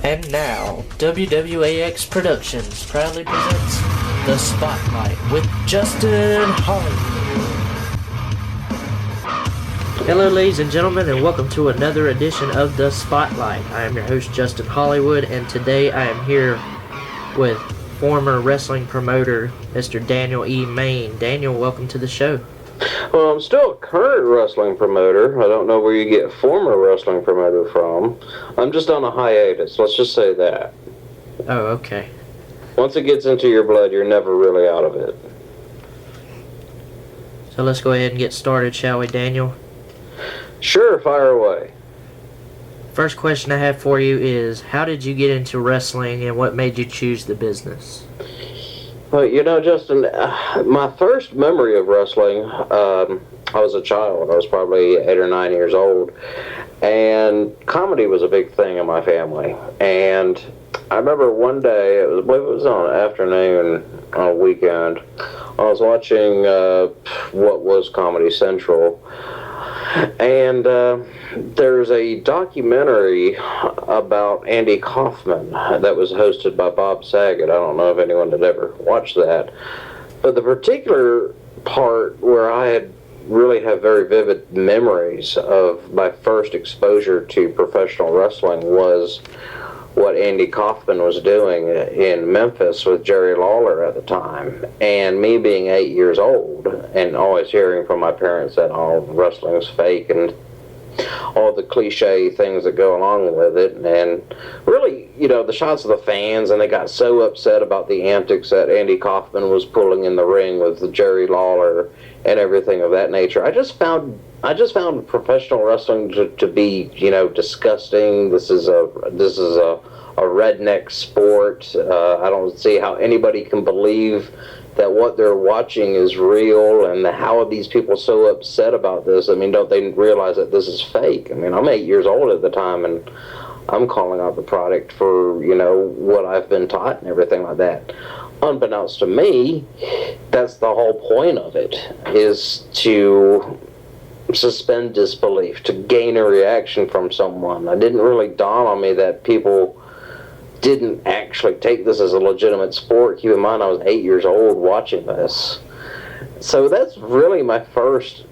And now, WWAX Productions proudly presents The Spotlight with Justin Hollywood. Hello ladies and gentlemen, and welcome to another edition of The Spotlight. I am your host Justin Hollywood, and today I am here with former wrestling promoter Mr. Daniel E. Mayne. Daniel, welcome to the show. Well, I'm still a current wrestling promoter. I don't know where you get former wrestling promoter from. I'm just on a hiatus, let's just say that. Oh, okay. Once it gets into your blood, you're never really out of it. So let's go ahead and get started, shall we, Daniel? Sure, fire away. First question I have for you is, how did you get into wrestling and what made you choose the business? Well, you know, Justin, my first memory of wrestling, I was a child. I was probably 8 or 9 years old, and comedy was a big thing in my family. And I remember one day, I believe it was on an afternoon on a weekend, I was watching what was Comedy Central, and there's a documentary about Andy Kaufman that was hosted by Bob Saget. I don't know if anyone had ever watched that, but the particular part where I had really have very vivid memories of my first exposure to professional wrestling was what Andy Kaufman was doing in Memphis with Jerry Lawler at the time. And me being 8 years old and always hearing from my parents that all wrestling's fake and all the cliche things that go along with it, and really, you know, the shots of the fans, and they got so upset about the antics that Andy Kaufman was pulling in the ring with Jerry Lawler and everything of that nature. I just found professional wrestling to be, you know, disgusting. This is a redneck sport. I don't see how anybody can believe that what they're watching is real, and how are these people so upset about this? I mean, don't they realize that this is fake? I mean, I'm 8 years old at the time, and I'm calling out the product for, you know, what I've been taught and everything like that. Unbeknownst to me, that's the whole point of it, is to suspend disbelief, to gain a reaction from someone. It didn't really dawn on me that people didn't actually take this as a legitimate sport. Keep in mind, I was 8 years old watching this. So that's really my first,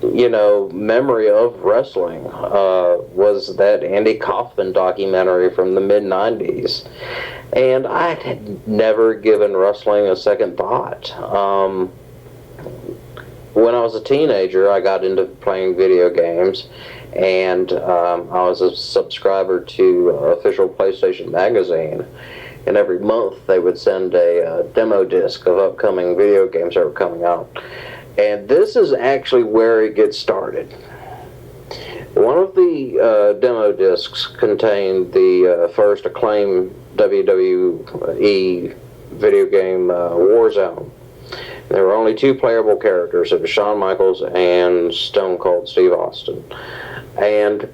you know, memory of wrestling, was that Andy Kaufman documentary from the mid-90s. And I had never given wrestling a second thought. When I was a teenager, I got into playing video games, and I was a subscriber to official PlayStation magazine, and every month they would send a demo disc of upcoming video games that were coming out. And this is actually where it gets started. One of the demo discs contained the first acclaimed WWE video game, Warzone. There were only two playable characters. It was Shawn Michaels and Stone Cold Steve Austin. And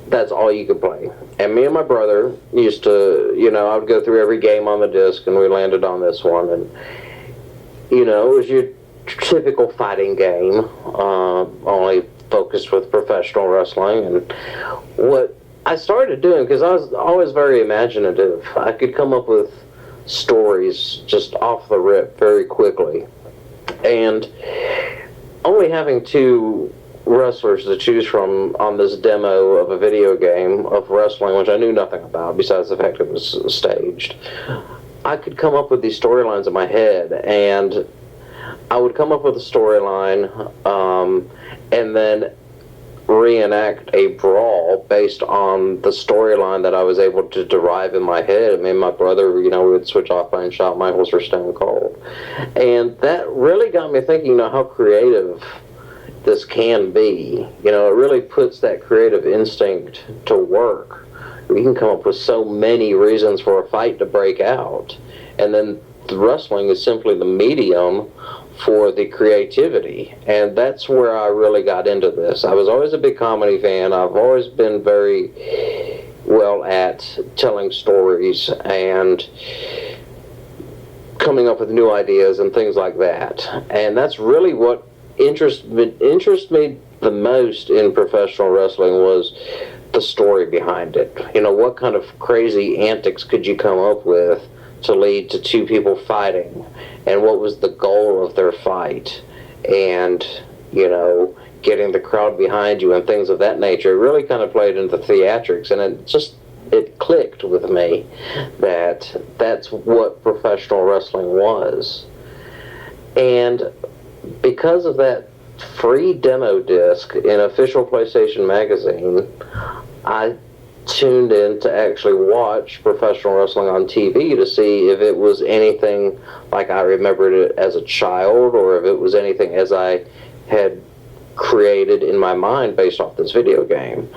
that's all you could play. And me and my brother used to, you know, I would go through every game on the disc, and we landed on this one. And, you know, it was your typical fighting game, only focused with professional wrestling. And what I started doing, because I was always very imaginative, I could come up with stories just off the rip very quickly. And only having two wrestlers to choose from on this demo of a video game of wrestling, which I knew nothing about besides the fact it was staged, I could come up with these storylines in my head, and I would come up with a storyline and then reenact a brawl based on the storyline that I was able to derive in my head. I mean, my brother, you know, we would switch off playing Shawn Michaels or Stone Cold. And that really got me thinking, you know, how creative this can be. You know, it really puts that creative instinct to work. We can come up with so many reasons for a fight to break out. And then the wrestling is simply the medium for the creativity, and that's where I really got into this. I was always a big comedy fan. I've always been very well at telling stories and coming up with new ideas and things like that. And that's really what interested me the most in professional wrestling, was the the story behind it. You know, what kind of crazy antics could you come up with to lead to two people fighting, and what was the goal of their fight, and, you know, getting the crowd behind you and things of that nature. It really kind of played into theatrics, and it clicked with me that that's what professional wrestling was. And because of that free demo disc in official PlayStation magazine, I tuned in to actually watch professional wrestling on TV to see if it was anything like I remembered it as a child, or if it was anything as I had created in my mind based off this video game.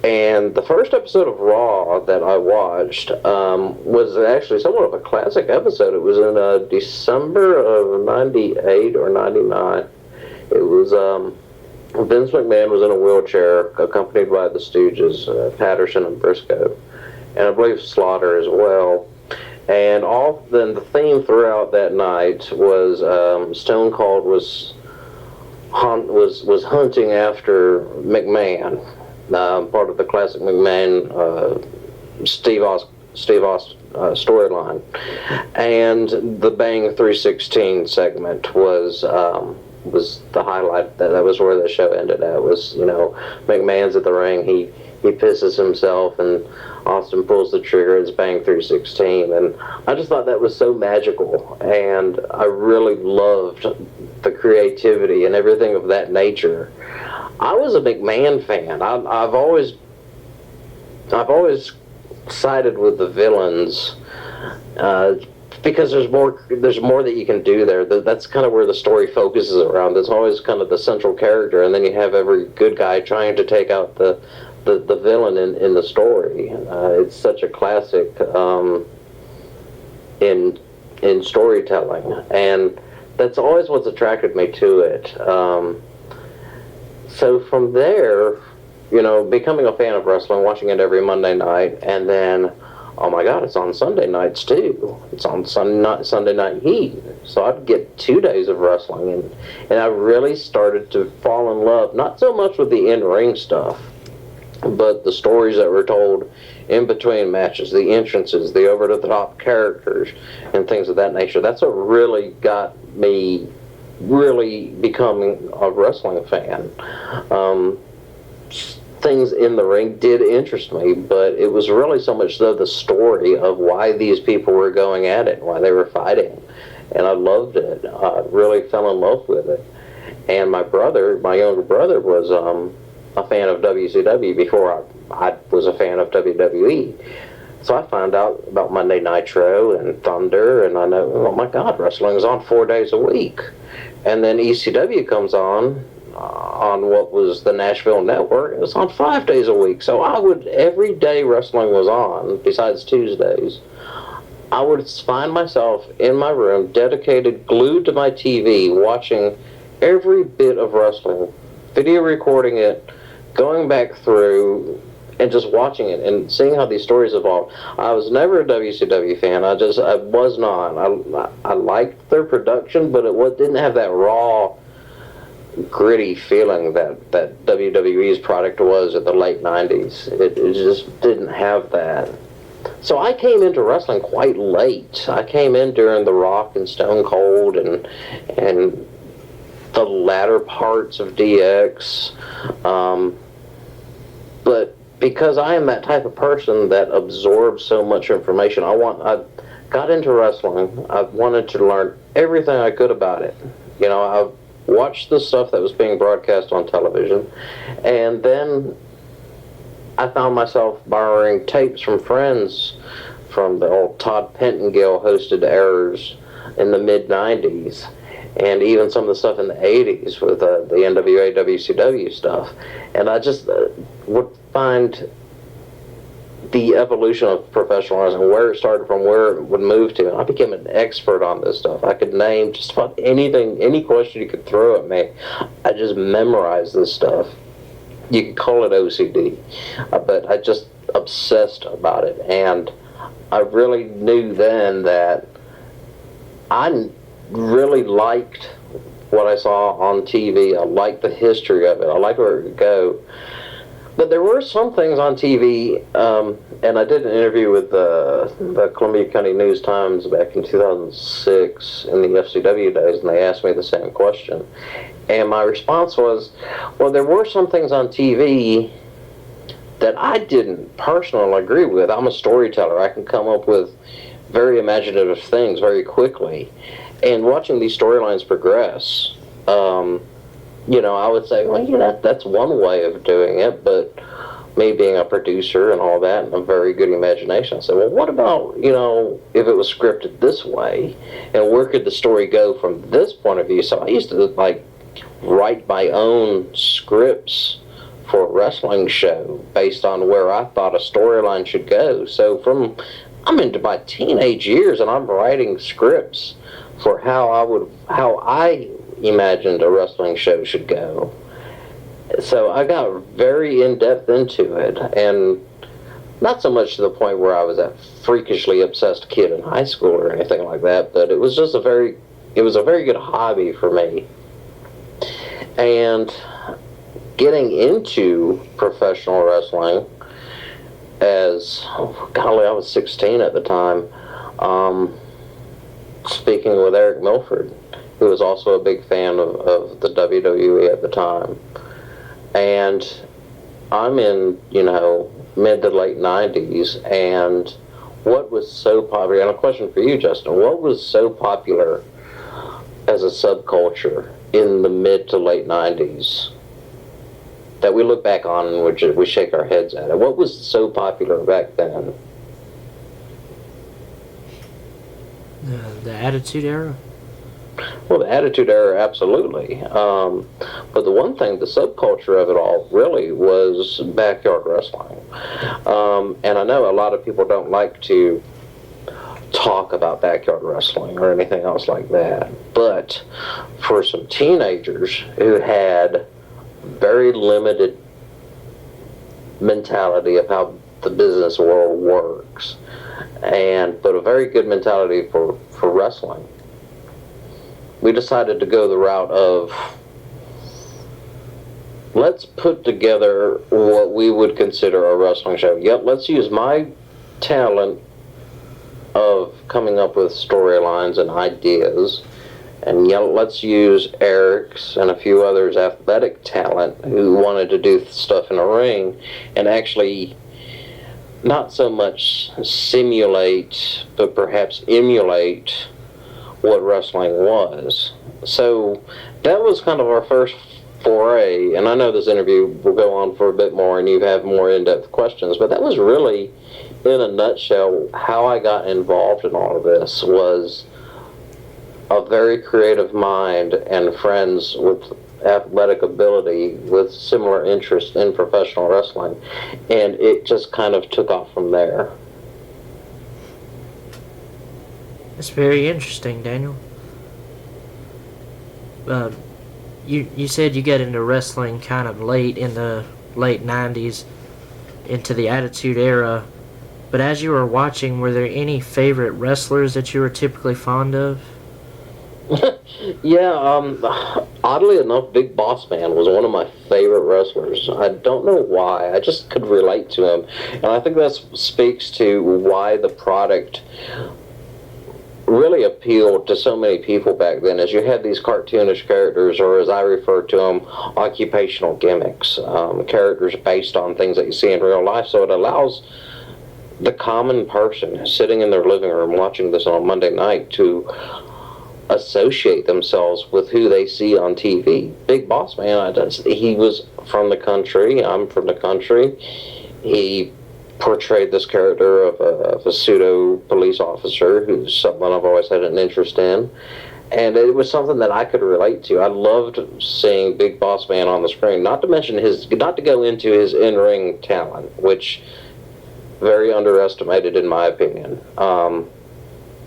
And the first episode of Raw that I watched was actually somewhat of a classic episode. It was in December of 98 or 99. It was Vince McMahon was in a wheelchair, accompanied by the Stooges, Patterson and Briscoe, and I believe Slaughter as well. And then the theme throughout that night was Stone Cold was hunting after McMahon, part of the classic McMahon Steve Austin storyline, and the Bang 316 segment was the highlight. That was where the show ended at. Was, you know, McMahon's at the ring, he pisses himself, and Austin pulls the trigger. It's Bang 316, and I just thought that was so magical, and I really loved the creativity and everything of that nature. I was a McMahon fan. I've always sided with the villains, because there's more that you can do there. That's kind of where the story focuses around. There's always kind of the central character, and then you have every good guy trying to take out the villain in the story. It's such a classic in storytelling, and that's always what's attracted me to it. So from there, you know, becoming a fan of wrestling, watching it every Monday night, and then, oh my God, it's on Sunday nights too. It's on Sunday Night Heat. So I'd get 2 days of wrestling, and I really started to fall in love, not so much with the in-ring stuff, but the stories that were told in between matches, the entrances, the over-the-top characters, and things of that nature. That's what really got me really becoming a wrestling fan. Things in the ring did interest me, but it was really so much so the story of why these people were going at it, why they were fighting, and I loved it. I really fell in love with it. And my younger brother, was a fan of WCW before I was a fan of WWE. So I found out about Monday Nitro and Thunder, and I know, oh my God, wrestling is on 4 days a week. And then ECW comes on what was the Nashville Network. It was on 5 days a week. So every day wrestling was on, besides Tuesdays, I would find myself in my room, dedicated, glued to my TV, watching every bit of wrestling, video recording it, going back through, and just watching it and seeing how these stories evolved. I was never a WCW fan. I was not. I liked their production, but it didn't have that raw, gritty feeling that WWE's product was in the late 90s. It just didn't have that. So I came into wrestling quite late. I came in during The Rock and Stone Cold and the latter parts of DX. But because I am that type of person that absorbs so much information, I got into wrestling. I wanted to learn everything I could about it. You know, I watched the stuff that was being broadcast on television, and then I found myself borrowing tapes from friends from the old Todd Pentangale hosted eras in the mid-90s, and even some of the stuff in the 80s with the NWA WCW stuff. And I just would find the evolution of professional wrestling, where it started from, where it would move to, and I became an expert on this stuff. I could name just about anything, any question you could throw at me. I just memorized this stuff. You could call it OCD, but I just obsessed about it, and I really knew then that I really liked what I saw on TV. I liked the history of it. I liked where it would go. But there were some things on TV, and I did an interview with the Columbia County News-Times back in 2006 in the FCW days, and they asked me the same question. And my response was, well, there were some things on TV that I didn't personally agree with. I'm a storyteller. I can come up with very imaginative things very quickly. And watching these storylines progress, I would say, well, that's one way of doing it, but me being a producer and all that, and a very good imagination, I said, well, what about, if it was scripted this way, and where could the story go from this point of view? So I used to, write my own scripts for a wrestling show based on where I thought a storyline should go. So I'm into my teenage years, and I'm writing scripts for how I imagined a wrestling show should go. So I got very in-depth into it, and not so much to the point where I was a freakishly obsessed kid in high school or anything like that, but it was just a very good hobby for me. And getting into professional wrestling I was 16 at the time, speaking with Eric Milford, who was also a big fan of the WWE at the time. And I'm in, mid to late 90s, and what was so popular, and a question for you, Justin, what was so popular as a subculture in the mid to late 90s that we look back on and we shake our heads at it? What was so popular back then? The Attitude Era? Well, the Attitude Era, absolutely. But the one thing, the subculture of it all, really was backyard wrestling. And I know a lot of people don't like to talk about backyard wrestling or anything else like that. But for some teenagers who had very limited mentality of how the business world works, but a very good mentality for wrestling, we decided to go the route of, let's put together what we would consider a wrestling show. Yep, let's use my talent of coming up with storylines and ideas, and let's use Eric's and a few others' athletic talent who wanted to do stuff in a ring, and actually not so much simulate, but perhaps emulate what wrestling was. So that was kind of our first foray, and I know this interview will go on for a bit more and you have more in-depth questions, but that was really, in a nutshell, how I got involved in all of this. Was a very creative mind and friends with athletic ability with similar interest in professional wrestling, and it just kind of took off from there. That's very interesting, Daniel. You said you got into wrestling kind of late in the late 90s, into the Attitude Era, but as you were watching, were there any favorite wrestlers that you were typically fond of? Yeah, oddly enough, Big Boss Man was one of my favorite wrestlers. I don't know why. I just could relate to him. And I think that speaks to why the product really appealed to so many people back then, as you had these cartoonish characters, or as I refer to them, occupational gimmicks, characters based on things that you see in real life. So it allows the common person sitting in their living room watching this on a Monday night to associate themselves with who they see on TV. Big Boss Man, he was from the country. I'm from the country. He portrayed this character of a pseudo police officer, who's someone I've always had an interest in, and it was something that I could relate to. I loved seeing Big Boss Man on the screen. Not to go into his in-ring talent, which very underestimated in my opinion.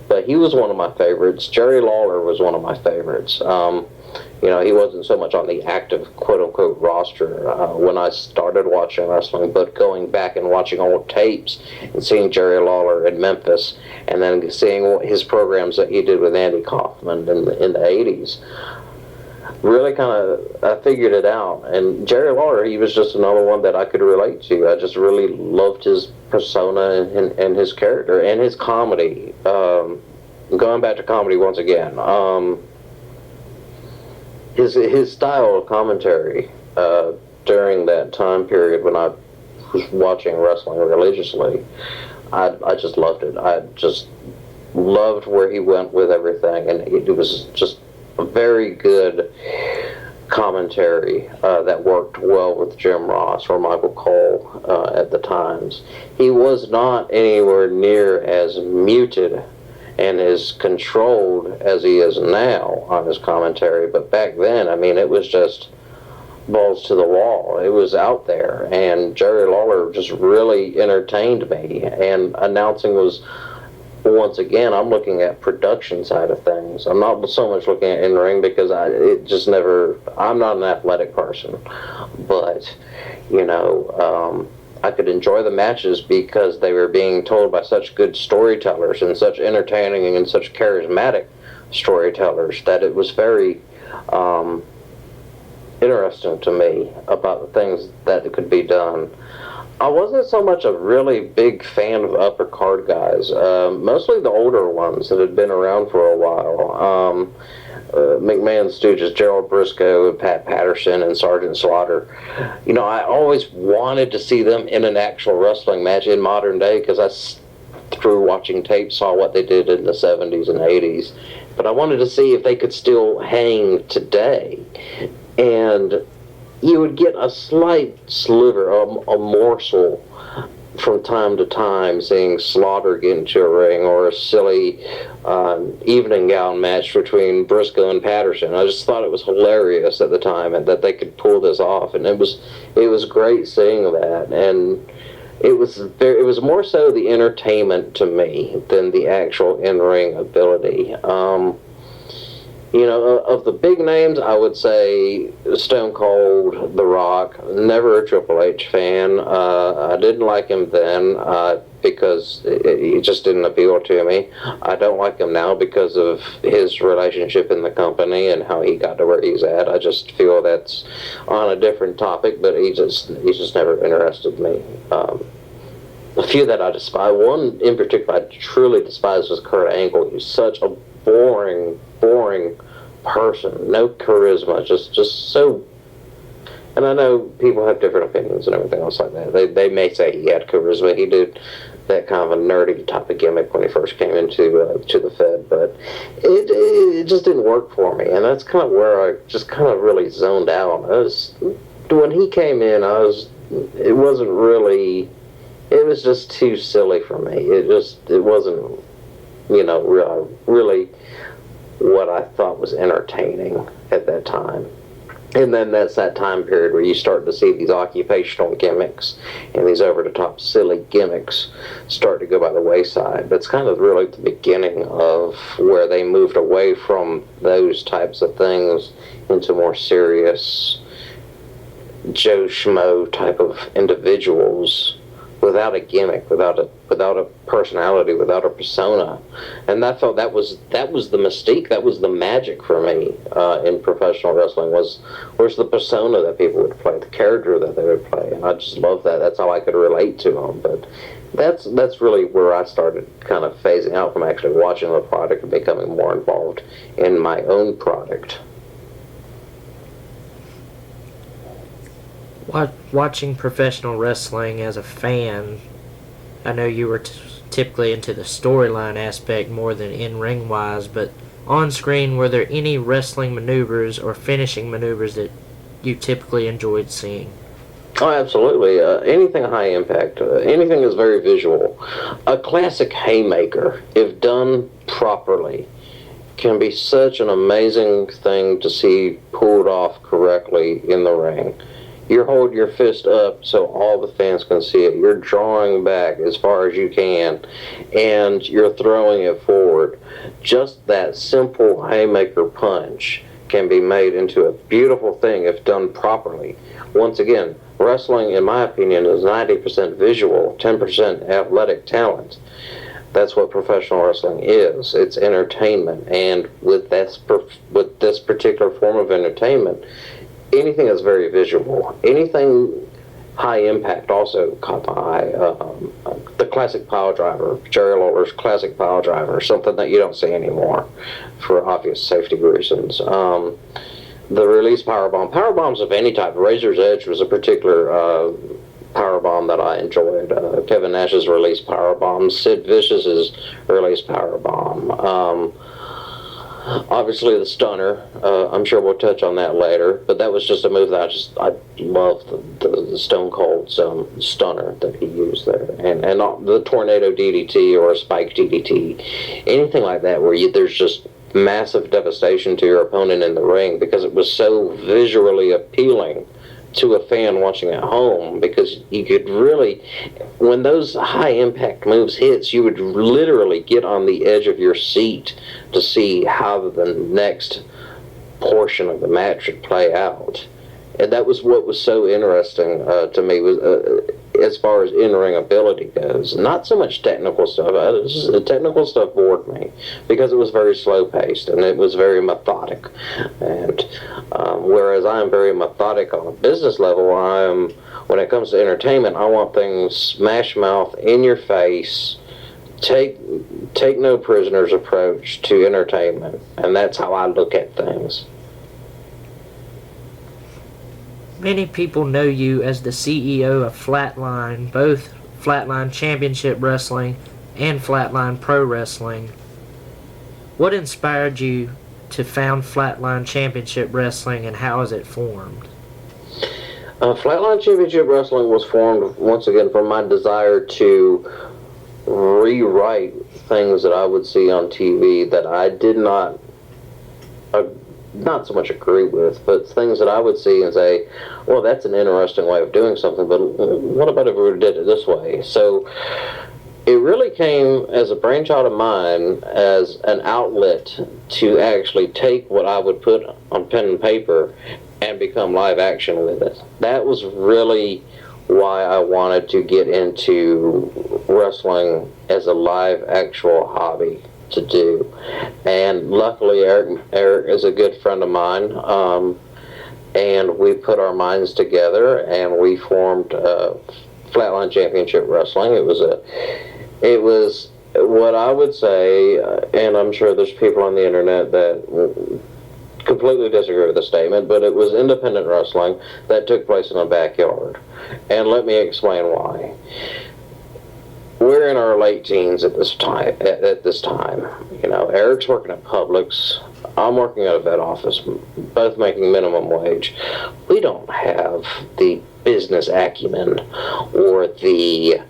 But he was one of my favorites. Jerry Lawler was one of my favorites. He wasn't so much on the active quote-unquote roster when I started watching wrestling, but going back and watching old tapes and seeing Jerry Lawler in Memphis, and then seeing his programs that he did with Andy Kaufman in the 80s, really kind of I figured it out. And Jerry Lawler, he was just another one that I could relate to. I just really loved his persona and his character and his comedy. Going back to comedy once again, his style of commentary during that time period when I was watching wrestling religiously, I just loved it. I just loved where he went with everything, and it was just a very good commentary that worked well with Jim Ross or Michael Cole at the times. He was not anywhere near as muted and as controlled as he is now on his commentary, but back then, I mean, it was just balls to the wall. It was out there, and Jerry Lawler just really entertained me. And announcing was, once again, I'm looking at production side of things. I'm not so much looking at in-ring because I'm not an athletic person, but I could enjoy the matches because they were being told by such good storytellers and such entertaining and such charismatic storytellers that it was very interesting to me about the things that could be done. I wasn't so much a really big fan of upper card guys, mostly the older ones that had been around for a while. McMahon Stooges, Gerald Briscoe, Pat Patterson, and Sergeant Slaughter. I always wanted to see them in an actual wrestling match in modern day because through watching tape, saw what they did in the 70s and 80s. But I wanted to see if they could still hang today. And you would get a slight sliver, a morsel from time to time, seeing Slaughter get into a ring or a silly evening gown match between Briscoe and Patterson. I just thought it was hilarious at the time and that they could pull this off, and it was great seeing that. And it was more so the entertainment to me than the actual in-ring ability. Of the big names, I would say Stone Cold, The Rock. Never a Triple H fan. I didn't like him then because he just didn't appeal to me. I don't like him now because of his relationship in the company and how he got to where he's at. I just feel that's on a different topic, but he's just never interested me. A few that I despise. One in particular I truly despise was Kurt Angle. He's such a boring person. No charisma. Just so. And I know people have different opinions and everything else like that. They may say he had charisma. He did that kind of a nerdy type of gimmick when he first came into to the Fed, but it just didn't work for me. And that's kind of where I just kind of really zoned out. When he came in, it wasn't really. It was just too silly for me. It wasn't, really what I thought was entertaining at that time. And then that's that time period where you start to see these occupational gimmicks and these over-the-top silly gimmicks start to go by the wayside. That's kind of really the beginning of where they moved away from those types of things into more serious Joe Schmo type of individuals without a gimmick, without a personality, without a persona. And I felt that was the mystique, that was the magic for me in professional wrestling was the persona that people would play, the character that they would play, and I just loved that. That's how I could relate to them. But that's really where I started kind of phasing out from actually watching the product and becoming more involved in my own product. Watching professional wrestling as a fan, I know you were typically into the storyline aspect more than in-ring wise, but on screen, were there any wrestling maneuvers or finishing maneuvers that you typically enjoyed seeing? Oh, absolutely. Anything high impact, anything is very visual. A classic haymaker, if done properly, can be such an amazing thing to see pulled off correctly in the ring. You hold your fist up so all the fans can see it. You're drawing back as far as you can, and you're throwing it forward. Just that simple haymaker punch can be made into a beautiful thing if done properly. Once again, wrestling, in my opinion, is 90% visual, 10% athletic talent. That's what professional wrestling is. It's entertainment, and with this particular form of entertainment, anything that's very visual, anything high impact also caught my eye. The classic pile driver, Jerry Lawler's classic pile driver, something that you don't see anymore for obvious safety reasons. The release powerbomb, powerbombs of any type. Razor's Edge was a particular powerbomb that I enjoyed. Kevin Nash's release powerbomb, Sid Vicious's release powerbomb. Obviously the stunner. I'm sure we'll touch on that later, but that was just a move that I loved, the Stone Cold stunner that he used there, and the tornado DDT or a spike DDT, anything like that where there's just massive devastation to your opponent in the ring because it was so visually appealing to a fan watching at home, because you could really, when those high impact moves hits, you would literally get on the edge of your seat to see how the next portion of the match would play out. And that was what was so interesting to me, was as far as in-ring ability goes. Not so much technical stuff. The technical stuff bored me because it was very slow-paced and it was very methodic. And whereas I am very methodic on a business level, when it comes to entertainment, I want things smash mouth, in your face, take no prisoners approach to entertainment. And that's how I look at things. Many people know you as the CEO of Flatline, both Flatline Championship Wrestling and Flatline Pro Wrestling. What inspired you to found Flatline Championship Wrestling, and how is it formed? Flatline Championship Wrestling was formed, once again, from my desire to rewrite things that I would see on TV that I did not so much agree with, but things that I would see and say, well, that's an interesting way of doing something, but what about if we did it this way? So it really came as a brainchild of mine, as an outlet to actually take what I would put on pen and paper and become live action with it. That was really why I wanted to get into wrestling as a live actual hobby to do. And luckily Eric is a good friend of mine, and we put our minds together and we formed Flatline Championship Wrestling. It was what I would say, and I'm sure there's people on the internet that completely disagree with the statement, but it was independent wrestling that took place in a backyard. And let me explain why. We're in our late teens at this time. You know, Eric's working at Publix. I'm working at a vet office, both making minimum wage. We don't have the business acumen or the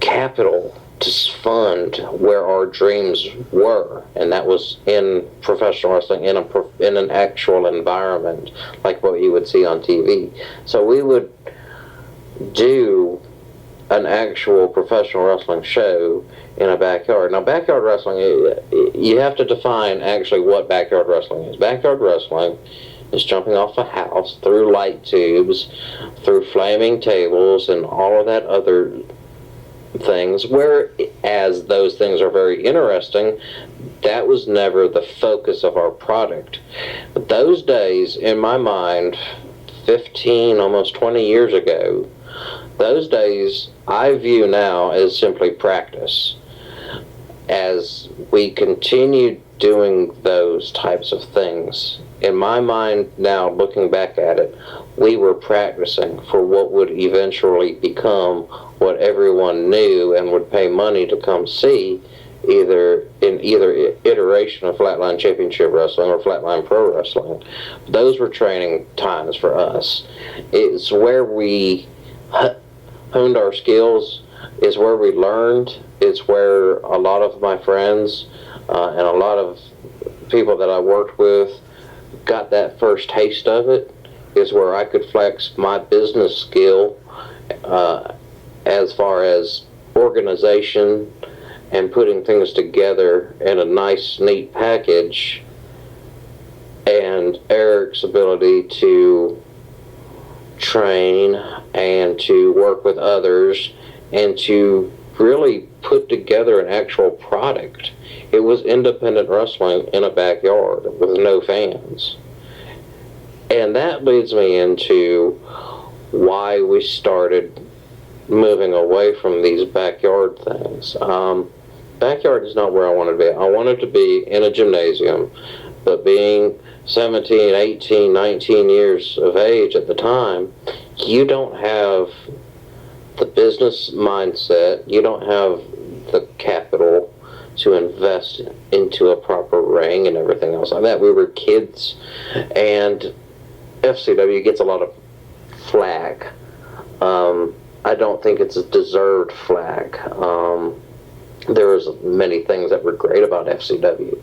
capital to fund where our dreams were, and that was in professional wrestling, in an actual environment like what you would see on TV. So we would do an actual professional wrestling show in a backyard. Now, backyard wrestling, you have to define actually what backyard wrestling is. Backyard wrestling is jumping off a house through light tubes, through flaming tables, and all of that other things, whereas those things are very interesting, that was never the focus of our product. But those days, in my mind, 15, almost 20 years ago, those days I view now as simply practice. As we continued doing those types of things, in my mind now, looking back at it, we were practicing for what would eventually become what everyone knew and would pay money to come see, either iteration of Flatline Championship Wrestling or Flatline Pro Wrestling. Those were training times for us. It's where we honed our skills, is where we learned. It's where a lot of my friends and a lot of people that I worked with got that first taste of it. Is where I could flex my business skill as far as organization and putting things together in a nice, neat package, and Eric's ability to train and to work with others and to really put together an actual product. It was independent wrestling in a backyard with no fans. And that leads me into why we started moving away from these backyard things. Backyard is not where I wanted to be. I wanted to be in a gymnasium, but being 17, 18, 19 years of age at the time, you don't have the business mindset, you don't have the capital to invest into a proper ring and everything else like that. We were kids, and FCW gets a lot of flack. I don't think it's a deserved flack. There was many things that were great about FCW.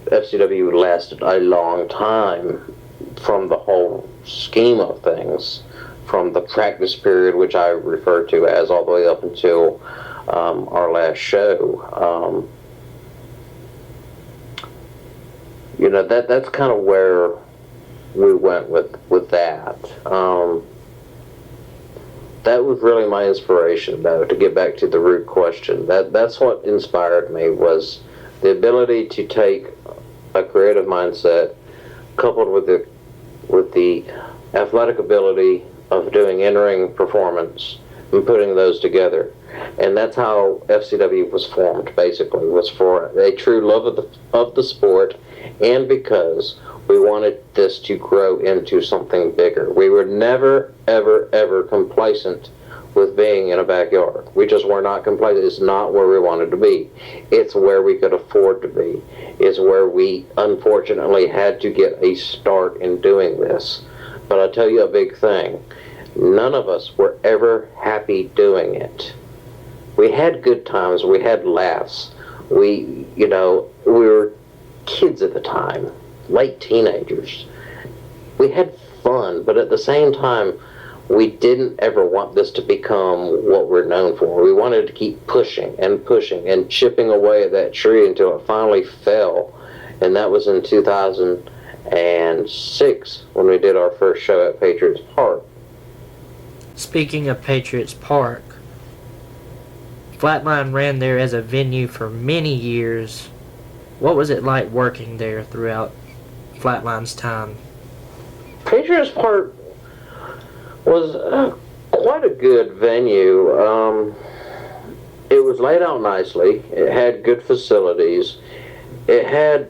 FCW lasted a long time from the whole scheme of things, from the practice period, which I refer to as all the way up until our last show. That's kind of where we went with that. That was really my inspiration, though, to get back to the root question. That's what inspired me, was the ability to take a creative mindset coupled with the athletic ability of doing in-ring performance and putting those together. And that's how FCW was formed, basically, was for a true love of the sport, and because we wanted this to grow into something bigger. We were never, ever, ever complacent with being in a backyard. We just were not complacent. It's not where we wanted to be. It's where we could afford to be. It's where we, unfortunately, had to get a start in doing this. But I'll tell you a big thing. None of us were ever happy doing it. We had good times. We had laughs. We were kids at the time, late teenagers. We had fun, but at the same time, we didn't ever want this to become what we're known for. We wanted to keep pushing and chipping away at that tree until it finally fell. And that was in 2006 when we did our first show at Patriots Park. Speaking of Patriots Park, Flatline ran there as a venue for many years. What was it like working there throughout Flatline's time? Patriots Park was quite a good venue. It was laid out nicely. It had good facilities. It had,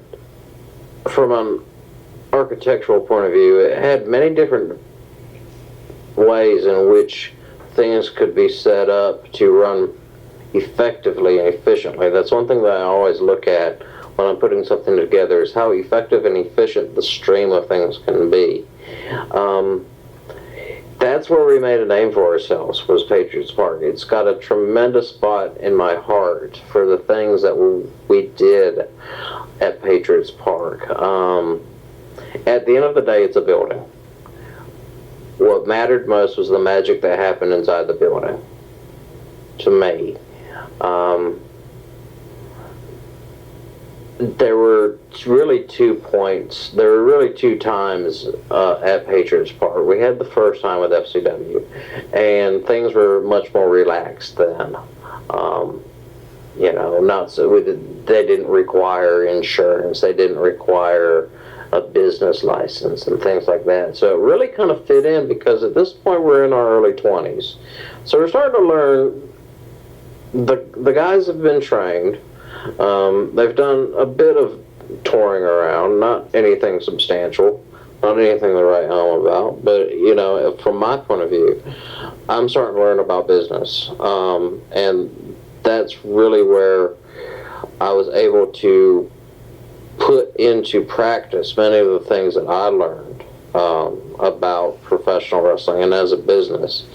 from an architectural point of view, it had many different ways in which things could be set up to run effectively and efficiently. That's one thing that I always look at when I'm putting something together, is how effective and efficient the stream of things can be. That's where we made a name for ourselves, was Patriots Park. It's got a tremendous spot in my heart for the things that we did at Patriots Park. At the end of the day, it's a building. What mattered most was the magic that happened inside the building, to me. There were really 2 points. There were really 2 times at Patriots Park. We had the first time with FCW, and things were much more relaxed then. They didn't require insurance. They didn't require a business license and things like that. So it really kind of fit in, because at this point we're in our early 20s. So we're starting to learn. The guys have been trained. They've done a bit of touring around, not anything substantial, not anything to write home about, but from my point of view, I'm starting to learn about business, and that's really where I was able to put into practice many of the things that I learned about professional wrestling and as a business.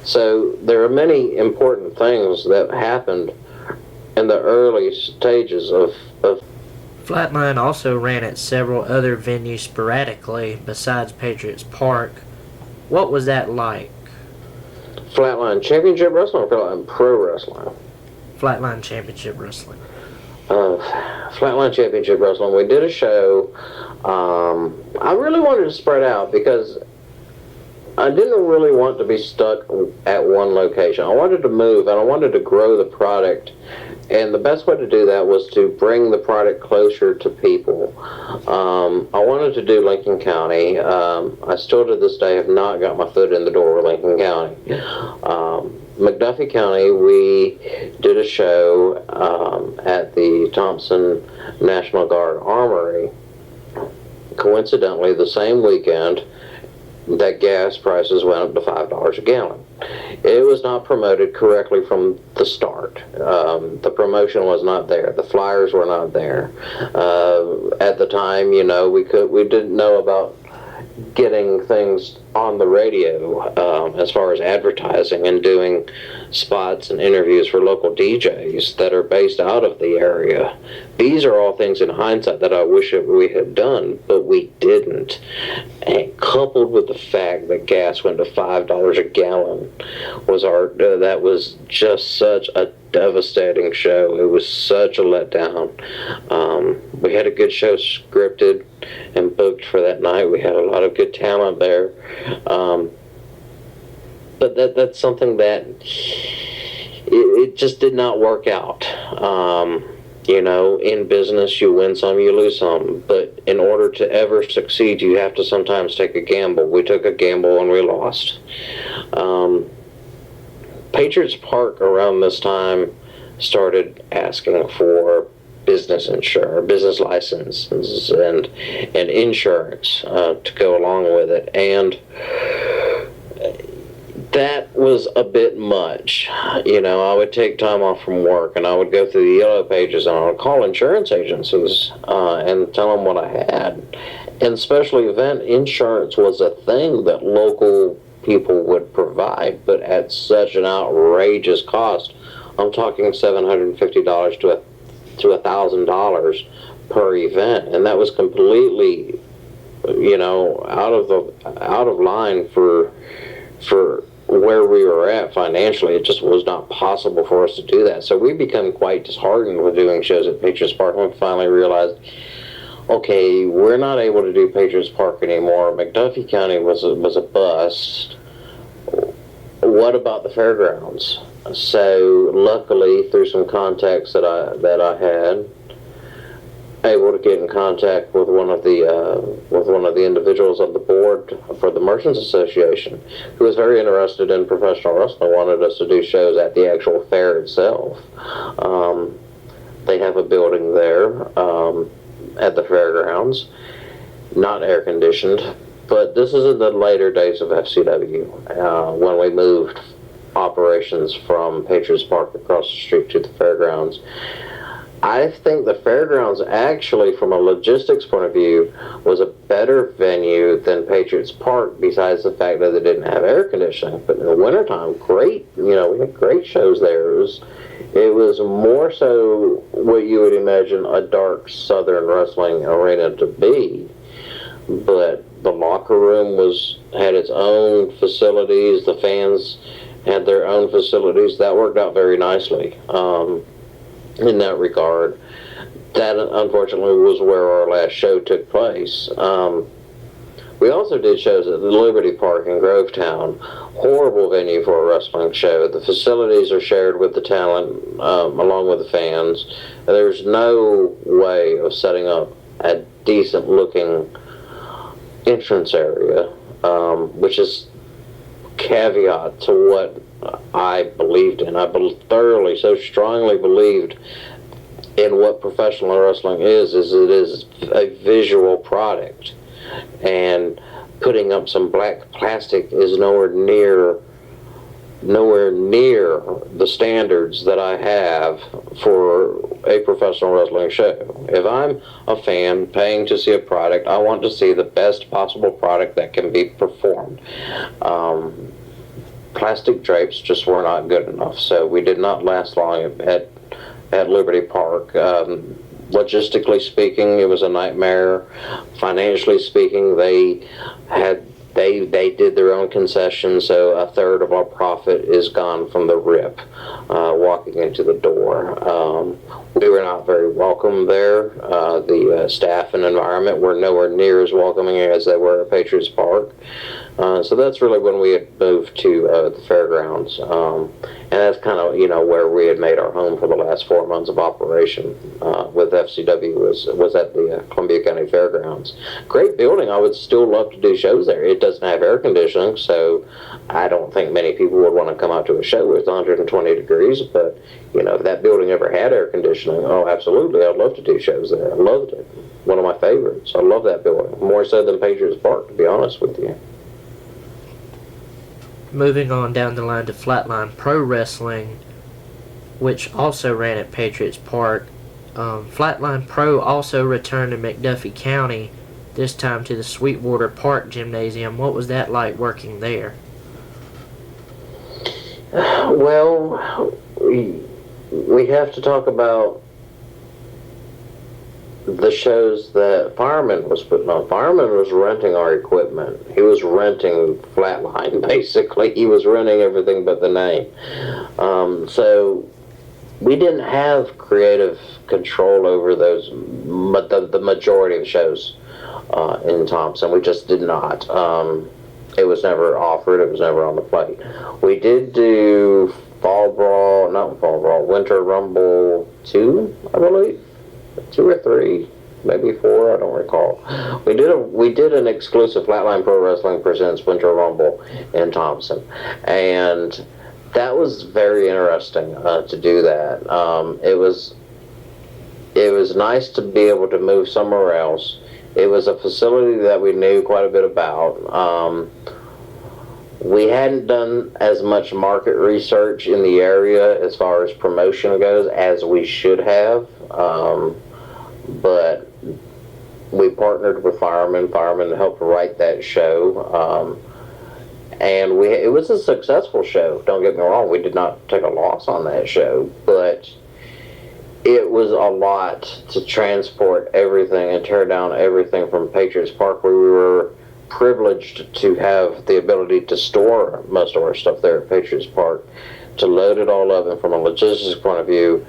So there are many important things that happened in the early stages of Flatline also ran at several other venues sporadically besides Patriots Park. What was that like? Flatline Championship Wrestling or Flatline Pro Wrestling? Flatline Championship Wrestling. Flatline Championship Wrestling. We did a show. I really wanted to spread out, because I didn't really want to be stuck at one location. I wanted to move, and I wanted to grow the product. And the best way to do that was to bring the product closer to people. I wanted to do Lincoln County. I still to this day have not got my foot in the door with Lincoln County. McDuffie County, we did a show at the Thompson National Guard Armory. Coincidentally, the same weekend that gas prices went up to $5 a gallon. It was not promoted correctly from the start. The promotion was not there. The flyers were not there. At the time, you know, we didn't know about getting things on the radio as far as advertising and doing spots and interviews for local DJs that are based out of the area. These are all things in hindsight that I wish that we had done, but we didn't. And coupled with the fact that gas went to $5 a gallon that was just such a devastating show. It was such a letdown. We had a good show scripted and booked for that night. We had a lot of good talent there. But that's something that it just did not work out. You know, in business, you win some, you lose some. But in order to ever succeed, you have to sometimes take a gamble. We took a gamble and we lost. Patriots Park around this time started asking for business licenses and insurance to go along with it, and that was a bit much. You know, I would take time off from work and I would go through the yellow pages and I would call insurance agencies and tell them what I had. And special event insurance was a thing that local people would provide, but at such an outrageous cost. I'm talking $750 to $1,000 per event, and that was completely, you know, out of line for where we were at financially. It just was not possible for us to do that. So we became quite disheartened with doing shows at Patriots Park, and we finally realized, okay, we're not able to do Patriots Park anymore. McDuffie County was a bust. What about the fairgrounds? So luckily, through some contacts that I had, able to get in contact with one of the individuals on the board for the Merchants Association, who was very interested in professional wrestling, wanted us to do shows at the actual fair itself. They have a building there at the fairgrounds, not air conditioned, but this is in the later days of FCW, when we moved operations from Patriots Park across the street to the fairgrounds. I think the fairgrounds actually, from a logistics point of view, was a better venue than Patriots Park, besides the fact that they didn't have air conditioning. But in the wintertime, great, you know, we had great shows there. It was more so what you would imagine a dark southern wrestling arena to be. But the locker room had its own facilities. The fans had their own facilities. That worked out very nicely. In that regard. That unfortunately was where our last show took place. We also did shows at the Liberty Park in Grovetown. Horrible venue for a wrestling show. The facilities are shared with the talent along with the fans. There's no way of setting up a decent looking entrance area, which is caveat to what I believed in. I thoroughly, so strongly believed in what professional wrestling is it is a visual product, and putting up some black plastic is nowhere near the standards that I have for a professional wrestling show. If I'm a fan paying to see a product, I want to see the best possible product that can be performed. Plastic drapes just were not good enough, so we did not last long at Liberty Park. Logistically speaking, it was a nightmare. Financially speaking, they had they did their own concessions, so a third of our profit is gone from the rip, walking into the door. We were not very welcome there. The staff and environment were nowhere near as welcoming as they were at Patriots Park. So that's really when we had moved to the fairgrounds, and that's kind of where we had made our home for the last 4 months of operation with FCW was at the Columbia County Fairgrounds. Great building. I would still love to do shows there. It doesn't have air conditioning, so I don't think many people would want to come out to a show where it's 120 degrees. But if that building ever had air conditioning, oh, absolutely, I'd love to do shows there. I loved it. One of my favorites. I love that building more so than Patriots Park, to be honest with you. Moving on down the line to Flatline Pro Wrestling, which also ran at Patriots Park. Flatline Pro also returned to McDuffie County, this time to the Sweetwater Park Gymnasium. What was that like working there? Well, we have to talk about the shows that Fireman was putting on. Fireman was renting our equipment. He was renting Flatline, basically. He was renting everything but the name. So we didn't have creative control over those, but the majority of shows in Thompson. We just did not. It was never offered. It was never on the plate. We did do Winter Rumble 2, I believe. 2 or 3, maybe 4, I don't recall. We did an exclusive Flatline Pro Wrestling Presents Winter Rumble in Thompson, and that was very interesting to do that. It was nice to be able to move somewhere else. It was a facility that we knew quite a bit about. We hadn't done as much market research in the area as far as promotion goes as we should have. But we partnered with Fireman. Fireman helped write that show. And it was a successful show. Don't get me wrong. We did not take a loss on that show. But it was a lot to transport everything and tear down everything from Patriots Park, where we were privileged to have the ability to store most of our stuff there at Patriots Park, to load it all up. And from a logistics point of view,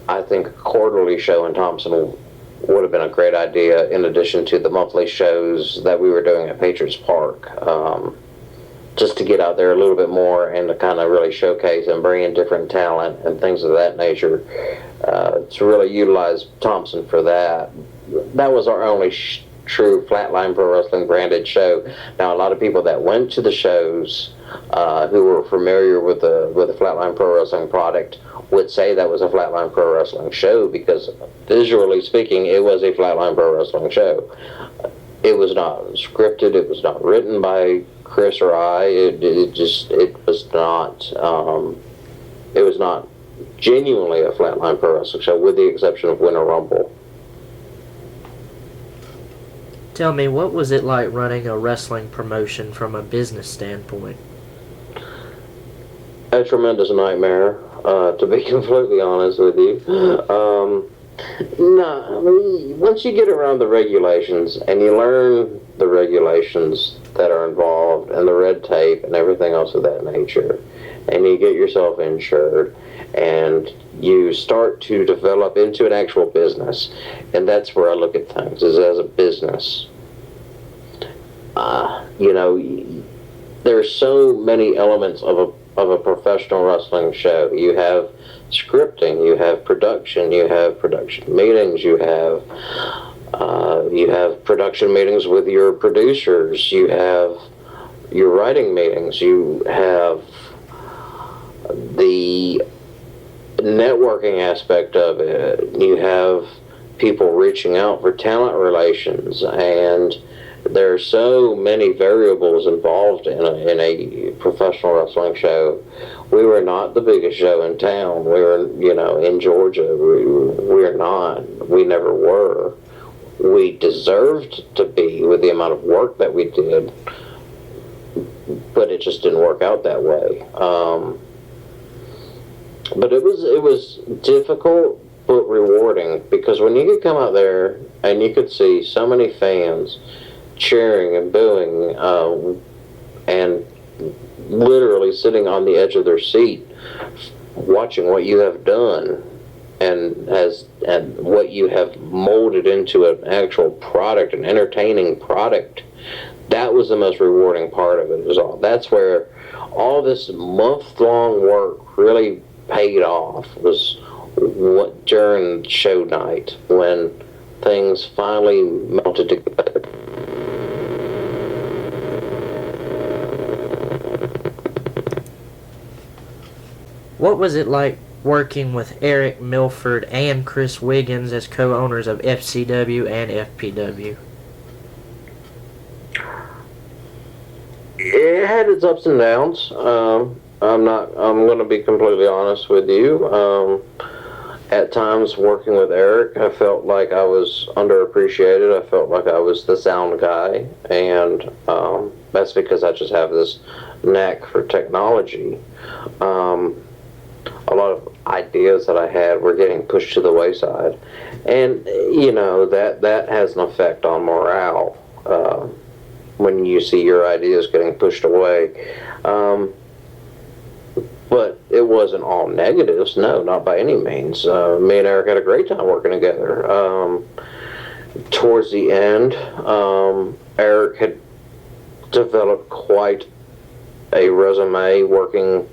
I think a quarterly show in Thompson would have been a great idea, in addition to the monthly shows that we were doing at Patriots Park, just to get out there a little bit more and to kind of really showcase and bring in different talent and things of that nature, to really utilize Thompson for that. That was our only true Flatline Pro Wrestling branded show. Now, a lot of people that went to the shows who were familiar with the Flatline Pro Wrestling product would say that was a Flatline Pro Wrestling show, because visually speaking, it was a Flatline Pro Wrestling show. It was not scripted. It was not written by Chris or I. It was not genuinely a Flatline Pro Wrestling show, with the exception of Winter Rumble. Tell me, what was it like running a wrestling promotion from a business standpoint? A tremendous nightmare, to be completely honest with you. Once you get around the regulations and you learn the regulations that are involved and the red tape and everything else of that nature, and you get yourself insured and you start to develop into an actual business, and that's where I look at things, is as a business. There's so many elements of a professional wrestling show. You have scripting, you have production meetings, you have production meetings with your producers, you have your writing meetings, you have the networking aspect of it, you have people reaching out for talent relations, and there are so many variables involved in a professional wrestling show. We were not the biggest show in town. We were, in Georgia. We're not. We never were. We deserved to be, with the amount of work that we did, but it just didn't work out that way. But it was difficult but rewarding, because when you could come out there and you could see so many fans cheering and booing, and literally sitting on the edge of their seat, watching what you have done, and what you have molded into an actual product, an entertaining product. That was the most rewarding part of it. That's where all this month-long work really paid off, was during show night, when things finally melted together. What was it like working with Eric Milford and Chris Wiggins as co-owners of FCW and FPW? It had its ups and downs. I'm going to be completely honest with you. At times, working with Eric, I felt like I was underappreciated. I felt like I was the sound guy, and that's because I just have this knack for technology. A lot of ideas that I had were getting pushed to the wayside, and that has an effect on morale when you see your ideas getting pushed away. But it wasn't all negatives. No, not by any means. Me and Eric had a great time working together. Towards the end, Eric had developed quite a resume working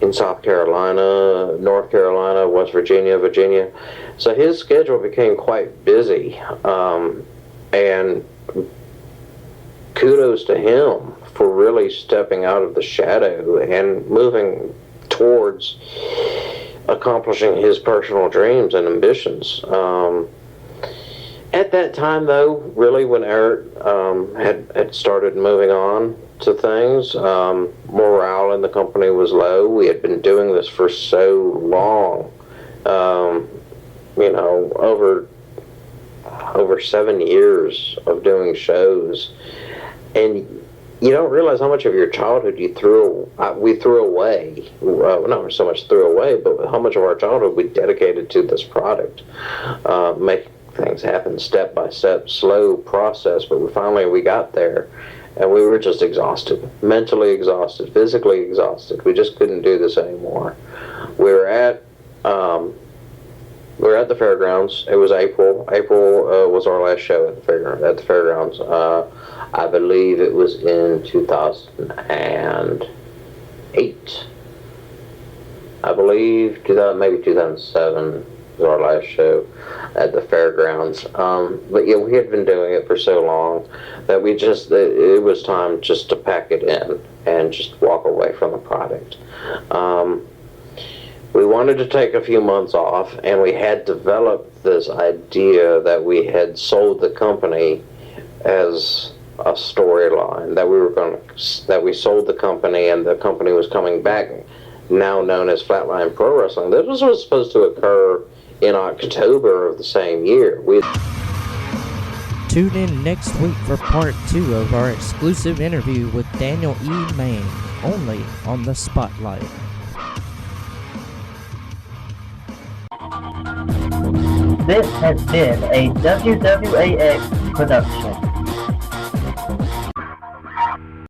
in South Carolina, North Carolina, West Virginia, Virginia. So his schedule became quite busy. And kudos to him for really stepping out of the shadow and moving towards accomplishing his personal dreams and ambitions. At that time, though, really when Eric had started moving on to things, morale in the company was low. We had been doing this for so long, over 7 years of doing shows, and you don't realize how much of your childhood we threw away. Not so much threw away, but how much of our childhood we dedicated to this product, making things happen step by step, slow process, but we got there, and we were just exhausted, mentally exhausted, physically exhausted. We just couldn't do this anymore. We were at the fairgrounds. It was April. April was our last show at the fairgrounds. I believe it was in 2008. I believe maybe 2007 was our last show at the fairgrounds. But yeah, we had been doing it for so long that it was time just to pack it in and just walk away from the product. We wanted to take a few months off, and we had developed this idea that we had sold the company as a storyline, that we sold the company and the company was coming back, now known as Flatline Pro Wrestling. This was supposed to occur in October of the same year. Tune in next week for part 2 of our exclusive interview with Daniel E. Mayne, only on The Spotlight. This has been a WWAX production.